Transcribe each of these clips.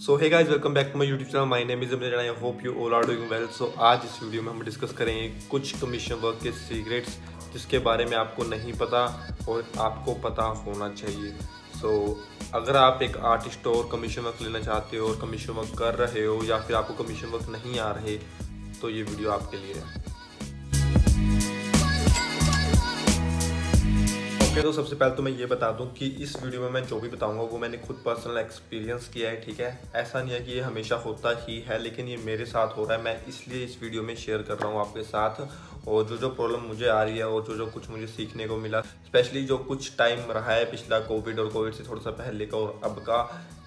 So hey guys, welcome back to my YouTube channel. My name is Amrit and I hope you all are doing well. So आज इस video में हम discuss करेंगे कुछ commission work के secrets जिसके बारे में आपको नहीं पता और आपको पता होना चाहिए। सो अगर आप एक आर्टिस्ट हो और कमीशन वर्क लेना चाहते हो और कमीशन वर्क कर रहे हो या फिर आपको कमीशन वर्क नहीं आ रहे तो ये वीडियो आपके लिए है। तो सबसे पहले तो मैं ये बता दूं कि इस वीडियो में मैं जो भी बताऊंगा वो मैंने खुद पर्सनल एक्सपीरियंस किया है, ठीक है। ऐसा नहीं है कि ये हमेशा होता ही है, लेकिन ये मेरे साथ हो रहा है। मैं इसलिए इस वीडियो में शेयर कर रहा हूँ आपके साथ, और जो प्रॉब्लम मुझे आ रही है और जो कुछ मुझे सीखने को मिला, स्पेशली जो कुछ टाइम रहा है पिछला कोविड और कोविड से थोड़ा सा पहले का और अब का,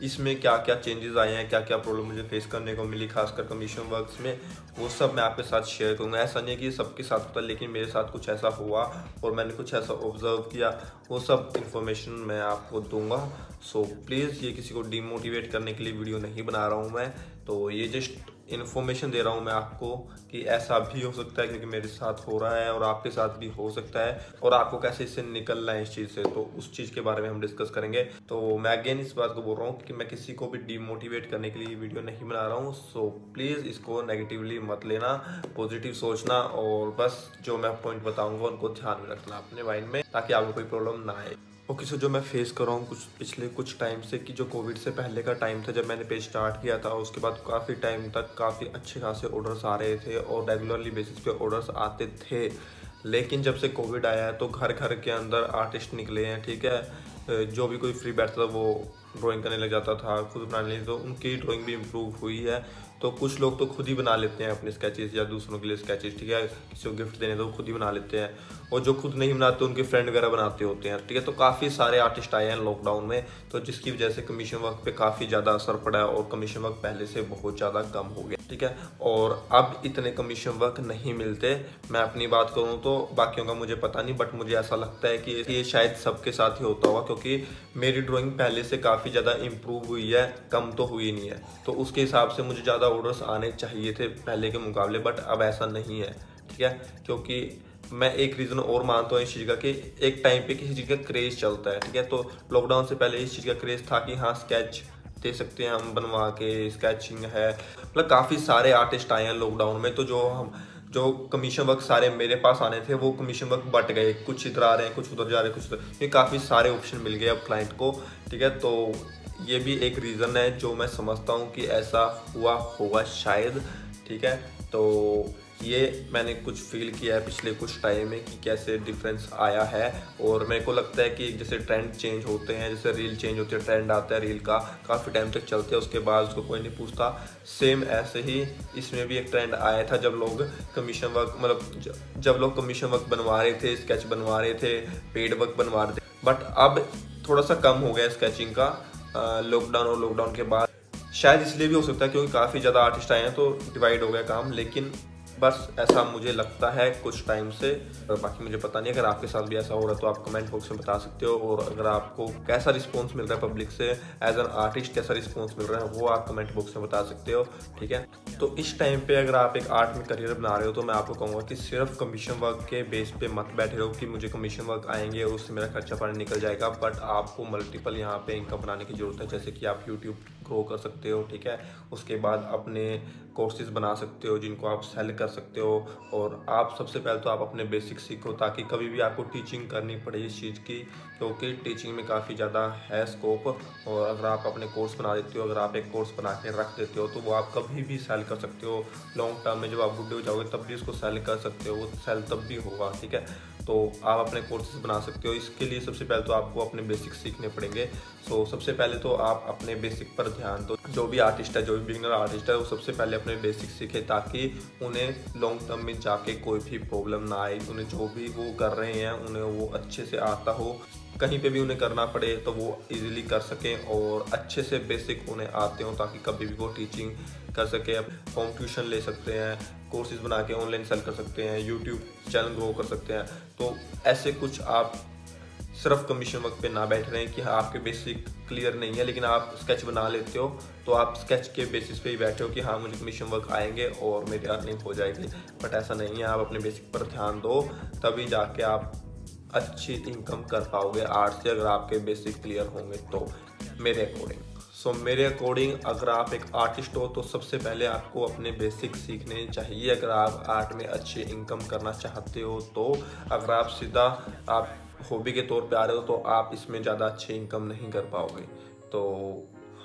इसमें क्या क्या चेंजेस आए हैं, क्या क्या प्रॉब्लम मुझे फेस करने को मिली खासकर कमीशन वर्क्स में, वो सब मैं आपके साथ शेयर करूँगा। ऐसा नहीं है कि सबके साथ होता, लेकिन मेरे साथ कुछ ऐसा हुआ और मैंने कुछ ऐसा ऑब्जर्व किया, वो सब इन्फॉर्मेशन मैं आपको दूंगा। सो प्लीज़ ये किसी को डिमोटिवेट करने के लिए वीडियो नहीं बना रहा हूँ मैं, तो ये जस्ट इन्फॉर्मेशन दे रहा हूँ मैं आपको कि ऐसा भी हो सकता है, क्योंकि मेरे साथ हो रहा है और आपके साथ भी हो सकता है, और आपको कैसे इससे निकलना है इस चीज़ से, तो उस चीज़ के बारे में हम डिस्कस करेंगे। तो मैं अगेन इस बात को बोल रहा हूँ कि मैं किसी को भी डिमोटिवेट करने के लिए वीडियो नहीं बना रहा हूँ। सो प्लीज़ इसको नेगेटिवली मत लेना, पॉजिटिव सोचना, और बस जो मैं पॉइंट बताऊँगा उनको ध्यान में रखना अपने माइंड में, ताकि आपको कोई प्रॉब्लम ना आए। ओके, सो जो मैं फेस कर रहा हूँ पिछले कुछ टाइम से, कि जो कोविड से पहले का टाइम था जब मैंने पेज स्टार्ट किया था, उसके बाद काफ़ी टाइम तक काफ़ी अच्छे खासे ऑर्डर्स आ रहे थे और रेगुलरली बेसिस पे ऑर्डर्स आते थे। लेकिन जब से कोविड आया है तो घर घर के अंदर आर्टिस्ट निकले हैं, ठीक है। जो भी कोई फ्री बैठता था वो ड्राइंग करने लग जाता था, खुद बनाने लगे, तो उनकी ड्राइंग भी इम्प्रूव हुई है। तो कुछ लोग तो खुद ही बना लेते हैं अपने स्केचेस या दूसरों के लिए स्केचेस, ठीक है। किसी को गिफ्ट देने तो खुद ही बना लेते हैं, और जो खुद नहीं बनाते उनके फ्रेंड वगैरह बनाते होते हैं, ठीक है। तो काफ़ी सारे आर्टिस्ट आए हैं लॉकडाउन में, तो जिसकी वजह से कमीशन वर्क पे काफ़ी ज़्यादा असर पड़ा है और कमीशन वर्क पहले से बहुत ज़्यादा कम हो गया, ठीक है। और अब इतने कमीशन वर्क नहीं मिलते। मैं अपनी बात करूँ तो बाकियों का मुझे पता नहीं, बट मुझे ऐसा लगता है कि ये शायद सबके साथ ही होता होगा, क्योंकि मेरी ड्राइंग पहले से काफ़ी ज़्यादा इम्प्रूव हुई है, कम तो हुई नहीं है। तो उसके हिसाब से मुझे ज़्यादा ऑर्डर्स आने चाहिए थे पहले के मुकाबले, बट अब ऐसा नहीं है, ठीक है। क्योंकि मैं एक रीज़न और मानता हूँ इस चीज़ का कि एक टाइम पे किसी चीज़ का क्रेज़ चलता है, ठीक है। तो लॉकडाउन से पहले इस चीज़ का क्रेज़ था कि हाँ स्केच दे सकते हैं हम बनवा के, स्केचिंग है, मतलब काफ़ी सारे आर्टिस्ट आए हैं लॉकडाउन में। तो जो कमीशन वर्क सारे मेरे पास आने थे वो कमीशन वर्क बट गए, कुछ इधर आ रहे हैं, कुछ उधर जा रहे हैं, कुछ उधर, ये काफ़ी सारे ऑप्शन मिल गए अब क्लाइंट को, ठीक है। तो ये भी एक रीज़न है जो मैं समझता हूँ कि ऐसा हुआ होगा शायद, ठीक है। तो ये मैंने कुछ फील किया है पिछले कुछ टाइम में कि कैसे डिफरेंस आया है, और मेरे को लगता है कि जैसे ट्रेंड चेंज होते हैं, जैसे रील चेंज होती है, ट्रेंड आता है रील का, काफ़ी टाइम तक चलते हैं, उसके बाद उसको कोई नहीं पूछता। सेम ऐसे ही इसमें भी एक ट्रेंड आया था जब लोग कमीशन वर्क, मतलब जब लोग कमीशन वर्क बनवा रहे थे, स्केच बनवा रहे थे, पेड वर्क बनवा रहे थे, बट अब थोड़ा सा कम हो गया स्केचिंग का लॉकडाउन और लॉकडाउन के बाद। शायद इसलिए भी हो सकता है क्योंकि काफ़ी ज़्यादा आर्टिस्ट आए हैं तो डिवाइड हो गया काम, लेकिन बस ऐसा मुझे लगता है कुछ टाइम से, बाकी मुझे पता नहीं। अगर आपके साथ भी ऐसा हो रहा है तो आप कमेंट बॉक्स में बता सकते हो, और अगर आपको कैसा रिस्पांस मिल रहा है पब्लिक से एज एन आर्टिस्ट, कैसा रिस्पांस मिल रहा है वो आप कमेंट बॉक्स में बता सकते हो, ठीक है। तो इस टाइम पे अगर आप एक आर्ट में करियर बना रहे हो तो मैं आपको कहूँगा कि सिर्फ कमीशन वर्क के बेस पे मत बैठे रहो कि मुझे कमीशन वर्क आएंगे और उससे मेरा खर्चा पानी निकल जाएगा, बट आपको मल्टीपल यहाँ पे इनकम बनाने की जरूरत है। जैसे कि आप यूट्यूब ग्रो कर सकते हो, ठीक है। उसके बाद अपने कोर्सेज बना सकते हो जिनको आप सेल कर सकते हो, और आप सबसे पहले तो आप अपने बेसिक सीखो ताकि कभी भी आपको टीचिंग करनी पड़े इस चीज़ की, क्योंकि टीचिंग में काफ़ी ज़्यादा है स्कोप। और अगर आप अपने कोर्स बना देते हो, अगर आप एक कोर्स बना के रख देते हो तो वो आप कभी भी सेल कर सकते हो। लॉन्ग टर्म में जब आप बुढ़े हो जाओगे तब भी उसको सेल कर सकते हो, वो सेल तब भी होगा, ठीक है। तो आप अपने कोर्सेज बना सकते हो। इसके लिए सबसे पहले तो आपको अपने बेसिक सीखने पड़ेंगे। सो सबसे पहले तो आप अपने बेसिक पर ध्यान दो। जो भी आर्टिस्ट है, जो भी बिगिनर आर्टिस्ट है, वो सबसे पहले अपने बेसिक सीखे ताकि उन्हें लॉन्ग टर्म में जाके कोई भी प्रॉब्लम ना आए। उन्हें जो भी वो कर रहे हैं उन्हें वो अच्छे से आता हो, कहीं पे भी उन्हें करना पड़े तो वो इजीली कर सकें और अच्छे से बेसिक उन्हें आते हो, ताकि कभी भी वो टीचिंग कर सके। अब होम ट्यूशन ले सकते हैं, कोर्सेज बना के ऑनलाइन सेल कर सकते हैं, यूट्यूब चैनल ग्रो कर सकते हैं। तो ऐसे कुछ आप सिर्फ कमीशन वर्क पे ना बैठ रहे हैं कि हाँ आपके बेसिक क्लियर नहीं है लेकिन आप स्केच बना लेते हो, तो आप स्केच के बेसिस पे ही बैठे हो कि हाँ मुझे कमीशन वर्क आएंगे और मेरी अर्निंग हो जाएगी। बट ऐसा नहीं है, आप अपने बेसिक पर ध्यान दो, तभी जाके आप अच्छी इनकम कर पाओगे आर्ट से, अगर आपके बेसिक क्लियर होंगे तो, मेरे अकॉर्डिंग। सो मेरे अकॉर्डिंग अगर आप एक आर्टिस्ट हो तो सबसे पहले आपको अपने बेसिक सीखने चाहिए। अगर आप आर्ट में अच्छी इनकम करना चाहते हो तो अगर आप सीधा आप हॉबी के तौर पे आ रहे हो तो आप इसमें ज़्यादा अच्छी इनकम नहीं कर पाओगे। तो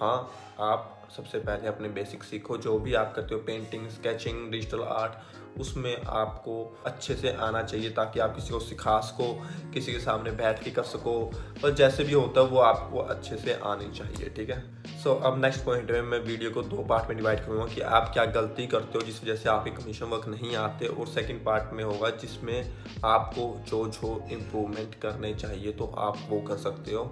हाँ, आप सबसे पहले अपने बेसिक सीखो। जो भी आप करते हो, पेंटिंग, स्केचिंग, डिजिटल आर्ट, उसमें आपको अच्छे से आना चाहिए ताकि आप किसी को सिखा सको, किसी के सामने बैठ के कर सको, और जैसे भी होता है वो आपको अच्छे से आनी चाहिए, ठीक है। सो अब नेक्स्ट पॉइंट में मैं वीडियो को 2 पार्ट में डिवाइड करूँगा कि आप क्या गलती करते हो जिस वजह से आपके कमीशन वर्क नहीं आते, और सेकंड पार्ट में होगा जिसमें आपको जो इम्प्रूवमेंट करने चाहिए तो आप वो कर सकते हो।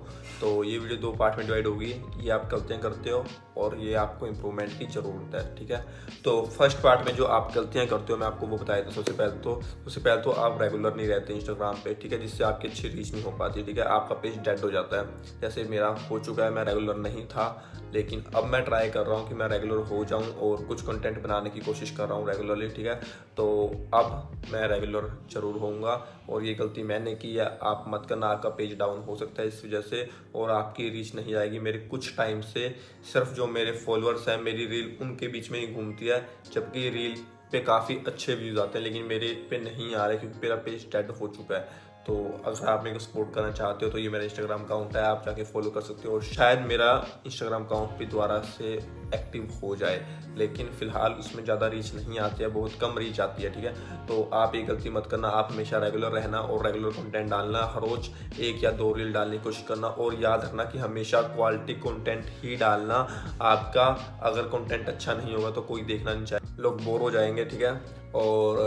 तो ये वीडियो 2 पार्ट में डिवाइड होगी। ये आप गलतियाँ करते हो और ये आपको इम्प्रूवमेंट की ज़रूरत है, ठीक है। तो फर्स्ट पार्ट में जो आप गलतियाँ करते हो मैं आपको वो बताया था। सबसे पहले तो आप रेगुलर नहीं रहते इंस्टाग्राम पे, ठीक है, जिससे आपकी अच्छी रीच नहीं हो पाती, ठीक है। आपका पेज डेड हो जाता है, जैसे मेरा हो चुका है। मैं रेगुलर नहीं था, लेकिन अब मैं ट्राई कर रहा हूँ कि मैं रेगुलर हो जाऊँ और कुछ कंटेंट बनाने की कोशिश कर रहा हूँ रेगुलरली, ठीक है। तो अब मैं रेगुलर ज़रूर होऊंगा, और ये गलती मैंने की है, आप मत करना। आपका पेज डाउन हो सकता है इस वजह से, और आपकी रीच नहीं आएगी। मेरे कुछ टाइम से सिर्फ जो मेरे फॉलोअर्स हैं, मेरी रील उनके बीच में ही घूमती है, जबकि रील पे काफ़ी अच्छे व्यूज़ आते हैं, लेकिन मेरे पे नहीं आ रहे क्योंकि मेरा पेज डेड हो चुका है। तो अगर आप मेरे को सपोर्ट करना चाहते हो तो ये मेरा इंस्टाग्राम अकाउंट है, आप जाके फॉलो कर सकते हो, और शायद मेरा इंस्टाग्राम अकाउंट भी दोबारा से एक्टिव हो जाए, लेकिन फिलहाल उसमें ज़्यादा रीच नहीं आती है, बहुत कम रीच आती है, ठीक है। तो आप ये गलती मत करना। आप हमेशा रेगुलर रहना और रेगुलर कंटेंट डालना, हर रोज़ 1 या 2 रील डालने की कोशिश करना, और याद रखना कि हमेशा क्वालिटी कंटेंट ही डालना। आपका अगर कंटेंट अच्छा नहीं होगा तो कोई देखना नहीं चाहिए, लोग बोर हो जाएंगे, ठीक है, और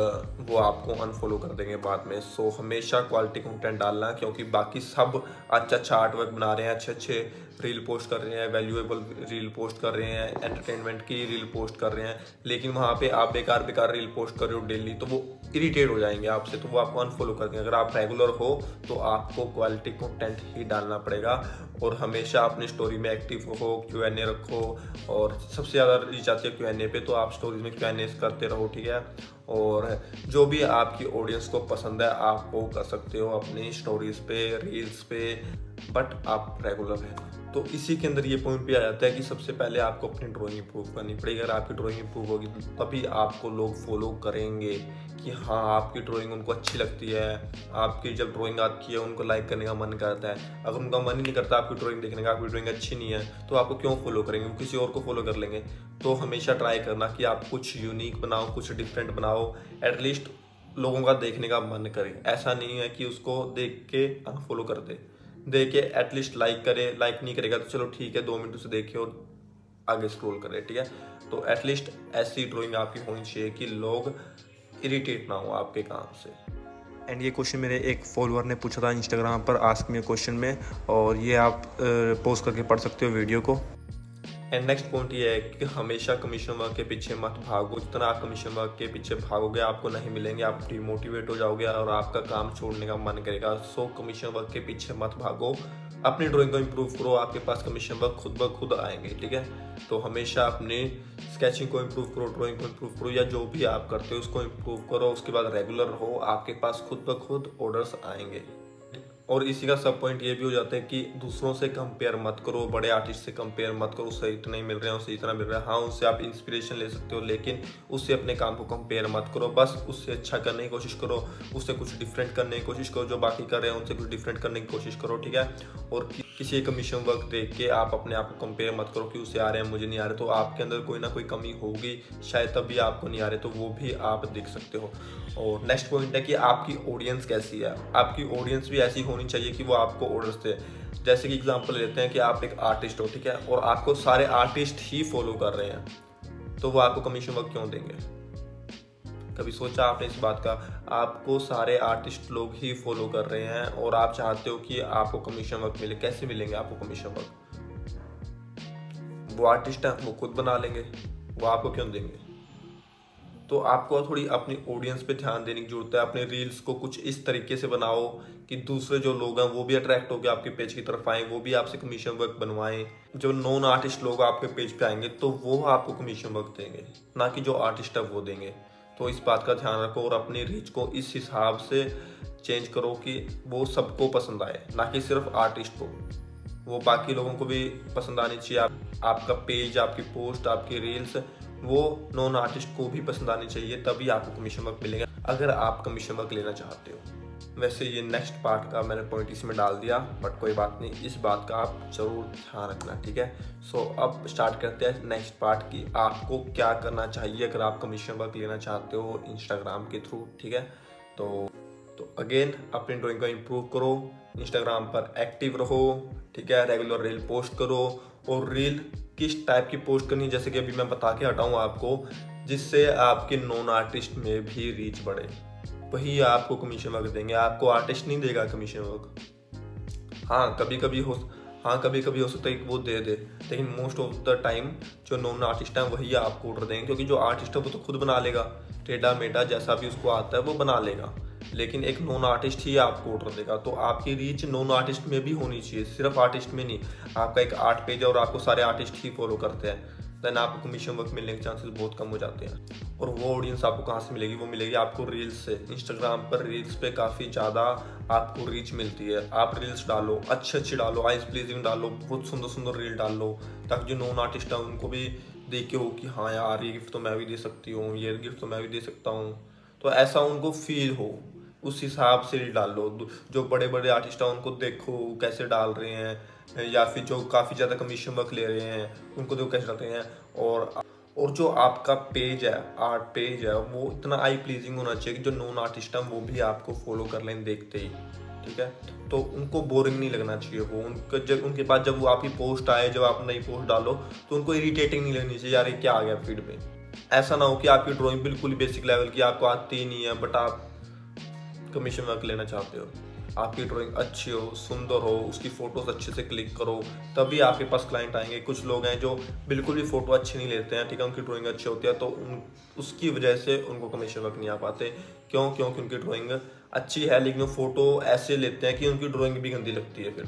वो आपको अनफॉलो कर देंगे बाद में। सो हमेशा क्वालिटी कंटेंट डालना, क्योंकि बाकी सब अच्छा आर्ट वर्क बना रहे हैं, अच्छे रील पोस्ट कर रहे हैं, वैल्यूएबल रील पोस्ट कर रहे हैं, एंटरटेनमेंट की रील पोस्ट कर रहे हैं, लेकिन वहाँ पे आप बेकार रील पोस्ट कर रहे हो डेली, तो वो इरिटेट हो जाएंगे आपसे, तो वो आपको अनफॉलो कर देंगे। अगर आप रेगुलर हो तो आपको क्वालिटी कंटेंट ही डालना पड़ेगा, और हमेशा अपनी स्टोरी में एक्टिव हो, Q&A रखो, और सबसे ज़्यादा रीच आती है Q&A पे, तो आप स्टोरीज में Q&A करते रहो, ठीक है। और जो भी आपकी ऑडियंस को पसंद है आप वो कर सकते हो अपनी स्टोरीज पे, रील्स पे, बट आप रेगुलर रहना। तो इसी के अंदर ये पॉइंट भी आ जाता है कि सबसे पहले आपको अपनी ड्राइंग इंप्रूव करनी पड़ेगी। अगर आपकी ड्राइंग इंप्रूव होगी तभी आपको लोग फॉलो करेंगे कि हाँ, आपकी ड्राइंग उनको अच्छी लगती है। आपकी जब ड्राइंग आती है उनको लाइक करने का मन करता है। अगर उनका मन ही नहीं करता आपकी ड्राइंग देखने का, आपकी ड्राइंग अच्छी नहीं है, तो आपको क्यों फॉलो करेंगे, वो किसी और को फॉलो कर लेंगे। तो हमेशा ट्राई करना कि आप कुछ यूनिक बनाओ, कुछ डिफरेंट बनाओ, एटलीस्ट लोगों का देखने का मन करे। ऐसा नहीं है कि उसको देख के अनफॉलो कर दे, देख के एटलीस्ट लाइक करे। लाइक नहीं करेगा तो चलो ठीक है, 2 मिनट उसे देखे और आगे स्क्रॉल करे, ठीक है। तो एटलीस्ट ऐसी ड्राइंग आपकी होनी चाहिए कि लोग इरिटेट ना हो आपके काम से। एंड ये क्वेश्चन मेरे एक फॉलोअर ने पूछा था इंस्टाग्राम पर, आस्क मी क्वेश्चन में, और ये आप पोस्ट करके पढ़ सकते हो वीडियो को। एंड नेक्स्ट पॉइंट ये है कि हमेशा कमीशन वर्क के पीछे मत भागो। जितना आप कमीशन वर्क के पीछे भागोगे आपको नहीं मिलेंगे, आप डिमोटिवेट हो जाओगे और आपका काम छोड़ने का मन करेगा। सो कमीशन वर्क के पीछे मत भागो, अपनी ड्राइंग को इम्प्रूव करो, आपके पास कमीशन वर्क खुद ब खुद आएंगे, ठीक है। तो हमेशा अपने स्केचिंग को इम्प्रूव करो, ड्राइंग को इम्प्रूव करो, या जो भी आप करते हो उसको इम्प्रूव करो। उसके बाद रेगुलर हो, आपके पास खुद ब खुद ऑर्डर्स आएंगे। और इसी का सब पॉइंट ये भी हो जाता है कि दूसरों से कंपेयर मत करो, बड़े आर्टिस्ट से कंपेयर मत करो, उससे इतना ही मिल रहा है, उससे इतना मिल रहा है। हाँ, उससे आप इंस्पिरेशन ले सकते हो, लेकिन उससे अपने काम को कंपेयर मत करो। बस उससे अच्छा करने की कोशिश करो, उससे कुछ डिफरेंट करने की कोशिश करो। जो बाकी कर रहे हैं उनसे कुछ डिफरेंट करने की कोशिश करो, ठीक है। और किसी कमीशन वर्क देख के आप अपने आप को कंपेयर मत करो कि उसे आ रहे हैं मुझे नहीं आ रहे। तो आपके अंदर कोई ना कोई कमी होगी, शायद तभी आपको नहीं आ रहे, तो वो भी आप देख सकते हो। और नेक्स्ट पॉइंट है कि आपकी ऑडियंस कैसी है। आपकी ऑडियंस भी ऐसी होनी चाहिए कि वो आपको ऑर्डर्स दे। जैसे कि एग्जांपल लेते हैं कि आप एक आर्टिस्ट हो, ठीक है, और आपको सारे आर्टिस्ट ही फॉलो कर रहे हैं, तो वो आपको कमीशन वर्क क्यों देंगे? कभी सोचा आपने इस बात का? आपको सारे आर्टिस्ट लोग ही फॉलो कर रहे हैं और आप चाहते हो कि आपको कमीशन वर्क मिले। कैसे मिलेंगे आपको कमीशन वर्क? वो आर्टिस्ट है, वो खुद बना लेंगे, वो आपको क्यों देंगे? तो आपको थोड़ी अपनी ऑडियंस पे ध्यान देने की जरूरत है। अपने रील्स को कुछ इस तरीके से बनाओ कि दूसरे जो लोग हैं वो भी अट्रैक्ट होकर आपके पेज की तरफ आएँ, वो भी आपसे कमीशन वर्क बनवाएं। जो नॉन आर्टिस्ट लोग आपके पेज पे आएंगे तो वो आपको कमीशन वर्क देंगे, ना कि जो आर्टिस्ट है वो देंगे। तो इस बात का ध्यान रखो और अपनी रीच को इस हिसाब से चेंज करो कि वो सबको पसंद आए, ना कि सिर्फ आर्टिस्ट को। वो बाकी लोगों को भी पसंद आनी चाहिए। आपका पेज, आपकी पोस्ट, आपकी रील्स वो नॉन आर्टिस्ट को भी पसंद आनी चाहिए, तभी आपको कमीशन वर्क मिलेगा अगर आप कमीशन वर्क लेना चाहते हो। वैसे ये नेक्स्ट पार्ट का मैंने पॉइंट इसमें डाल दिया, बट कोई बात नहीं, इस बात का आप जरूर ध्यान रखना, ठीक है। सो अब स्टार्ट करते हैं नेक्स्ट पार्ट की, आपको क्या करना चाहिए अगर आप कमीशन वर्क लेना चाहते हो इंस्टाग्राम के थ्रू, ठीक है। तो अगेन अपनी ड्राइंग को इम्प्रूव करो, इंस्टाग्राम पर एक्टिव रहो, ठीक है, रेगुलर रील पोस्ट करो। और रील किस टाइप की पोस्ट करनी है, जैसे कि अभी मैं बता के हटाऊँ आपको, जिससे आपके नॉन आर्टिस्ट में भी रीच बढ़े, वही आपको कमीशन वर्क देंगे, आपको आर्टिस्ट नहीं देगा कमीशन वर्क। हाँ कभी कभी हो सकता है कि वो दे दे, लेकिन मोस्ट ऑफ द टाइम जो नॉन आर्टिस्ट है वही आपको ऑर्डर देंगे, क्योंकि जो आर्टिस्ट है वो तो खुद बना लेगा, टेढ़ा मेढ़ा जैसा भी उसको आता है वो बना लेगा, लेकिन एक नॉन आर्टिस्ट ही आपको ऑर्डर देगा। तो आपकी रीच नॉन आर्टिस्ट में भी होनी चाहिए, सिर्फ आर्टिस्ट में नहीं। आपका एक आर्ट पेज है और आपको सारे आर्टिस्ट ही फॉलो करते हैं, देन आपको कमीशन वर्क मिलने के चांसेस बहुत कम हो जाते हैं। और वो ऑडियंस आपको कहाँ से मिलेगी, वो मिलेगी आपको रील्स से। इंस्टाग्राम पर रील्स पे काफ़ी ज़्यादा आपको रीच मिलती है। आप रील्स डालो, अच्छी डालो, आइज प्लीजिंग डालो, बहुत सुंदर रील डाल लो, ताकि जो नॉन आर्टिस्ट है उनको भी देख के हो कि हाँ यार ये गिफ्ट तो मैं भी दे सकती हूँ, ये गिफ्ट तो मैं भी दे सकता हूँ, तो ऐसा उनको फील हो, उस हिसाब से रील डाल लो। जो बड़े बड़े आर्टिस्ट हैं उनको देखो कैसे डाल रहे हैं, या फिर जो काफ़ी ज़्यादा कमीशन वर्क ले रहे हैं उनको देखो कैसे डालते हैं। और जो आपका पेज है, आर्ट पेज है, वो इतना आई प्लीजिंग होना चाहिए कि जो नॉन आर्टिस्ट हैं वो भी आपको फॉलो कर लें देखते ही, ठीक है। तो उनको बोरिंग नहीं लगना चाहिए, वो उनके पास जब वो आपकी पोस्ट आए, जब आप नई पोस्ट डालो तो उनको इरिटेटिंग नहीं लगनी चाहिए, यार ये क्या आ गया फीड पे। ऐसा ना हो कि आपकी ड्राइंग बिल्कुल बेसिक लेवल की, आपको आती ही नहीं है, बट आप कमीशन वर्क लेना चाहते हो। आपकी ड्राइंग अच्छी हो, सुंदर हो, उसकी फ़ोटोज़ अच्छे से क्लिक करो, तभी आपके पास क्लाइंट आएंगे। कुछ लोग हैं जो बिल्कुल भी फ़ोटो अच्छी नहीं लेते हैं, ठीक है, उनकी ड्राइंग अच्छी होती है, तो उसकी वजह से उनको कमीशन वर्क नहीं आ पाते। क्योंकि उनकी ड्राइंग अच्छी है लेकिन वो फ़ोटो ऐसे लेते हैं कि उनकी ड्राइंग भी गंदी लगती है फिर।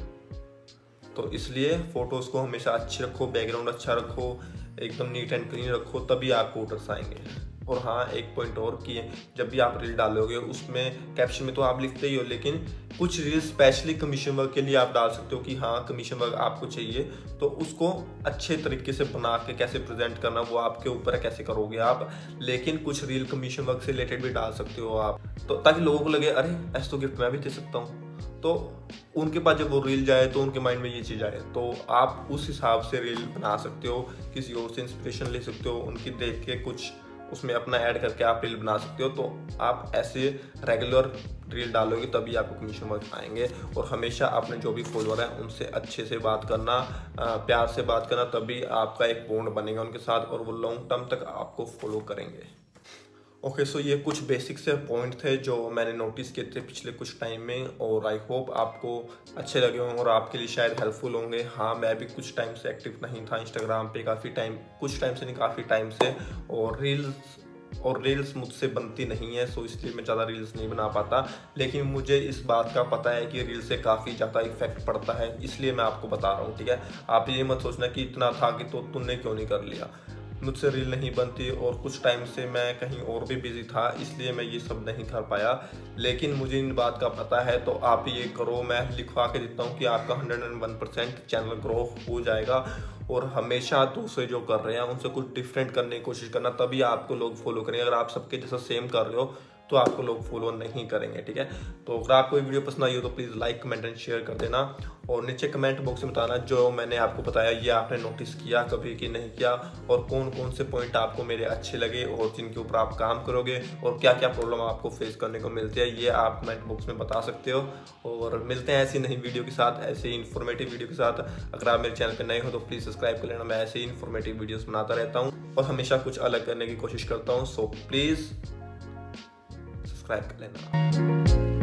तो इसलिए फ़ोटोज़ को हमेशा अच्छी रखो, बैकग्राउंड अच्छा रखो, एकदम नीट एंड क्लीन रखो, तभी आपको ऑर्डर्स आएंगे। और हाँ एक पॉइंट और कि जब भी आप रील डालोगे उसमें कैप्शन में तो आप लिखते ही हो, लेकिन कुछ रील स्पेशली कमीशन वर्क के लिए आप डाल सकते हो कि हाँ कमीशन वर्क आपको चाहिए, तो उसको अच्छे तरीके से बना के कैसे प्रेजेंट करना वो आपके ऊपर है, कैसे करोगे आप। लेकिन कुछ रील कमीशन वर्क से रिलेटेड भी डाल सकते हो आप, तो ताकि लोगों को लगे अरे ऐसे तो गिफ्ट मैं भी दे सकता हूँ, तो उनके पास जब वो रील जाए तो उनके माइंड में ये चीज़ आए, तो आप उस हिसाब से रील बना सकते हो, किसी और से इंस्पिरेशन ले सकते हो, उनकी देख के कुछ उसमें अपना ऐड करके आप रील बना सकते हो। तो आप ऐसे रेगुलर रील डालोगे तभी आपको कमीशन वर्क आएंगे। और हमेशा अपने जो भी फॉलोअर हैं उनसे अच्छे से बात करना, प्यार से बात करना, तभी आपका एक बॉन्ड बनेगा उनके साथ और वो लॉन्ग टर्म तक आपको फॉलो करेंगे। ओके, सो ये कुछ बेसिक से पॉइंट थे जो मैंने नोटिस किए थे पिछले कुछ टाइम में, और आई होप आपको अच्छे लगे होंगे और आपके लिए शायद हेल्पफुल होंगे। हाँ मैं भी कुछ टाइम से एक्टिव नहीं था इंस्टाग्राम पे, कुछ टाइम से नहीं, काफ़ी टाइम से, और रील्स मुझसे बनती नहीं है, सो इसलिए मैं ज़्यादा रील्स नहीं बना पाता। लेकिन मुझे इस बात का पता है कि रील से काफ़ी ज़्यादा इफेक्ट पड़ता है, इसलिए मैं आपको बता रहा हूँ, ठीक है। आप ये मत सोचना कि इतना था कि तो तुमने क्यों नहीं कर लिया। मुझसे रील नहीं बनती और कुछ टाइम से मैं कहीं और भी बिजी था, इसलिए मैं ये सब नहीं कर पाया। लेकिन मुझे इन बात का पता है, तो आप ये करो, मैं लिखवा के देता हूँ कि आपका 101% चैनल ग्रो हो जाएगा। और हमेशा दूसरे जो कर रहे हैं उनसे कुछ डिफरेंट करने की कोशिश करना, तभी आपको लोग फॉलो करेंगे। अगर आप सबके जैसा सेम कर रहे हो तो आपको लोग फॉलो नहीं करेंगे, ठीक है। तो अगर आपको ये वीडियो पसंद आई हो तो please like, comment and share कर देना, और नीचे कमेंट बॉक्स में बताना जो मैंने आपको बताया ये आपने नोटिस किया कभी कि नहीं किया, और कौन कौन से पॉइंट आपको मेरे अच्छे लगे और जिनके ऊपर आप काम करोगे, और क्या क्या प्रॉब्लम आपको फेस करने को मिलती है, ये आप कमेंट बॉक्स में बता सकते हो। और मिलते हैं ऐसी नई वीडियो के साथ, ऐसे ही इन्फॉर्मेटिव वीडियो के साथ। अगर आप मेरे चैनल पर नए हो तो प्लीज़ सब्सक्राइब कर लेना, मैं ऐसे ही इन्फॉर्मेटिव वीडियोज़ बनाता रहता हूँ और हमेशा कुछ अलग करने की कोशिश करता हूँ। सो प्लीज़ सब्सक्राइब कर लेना।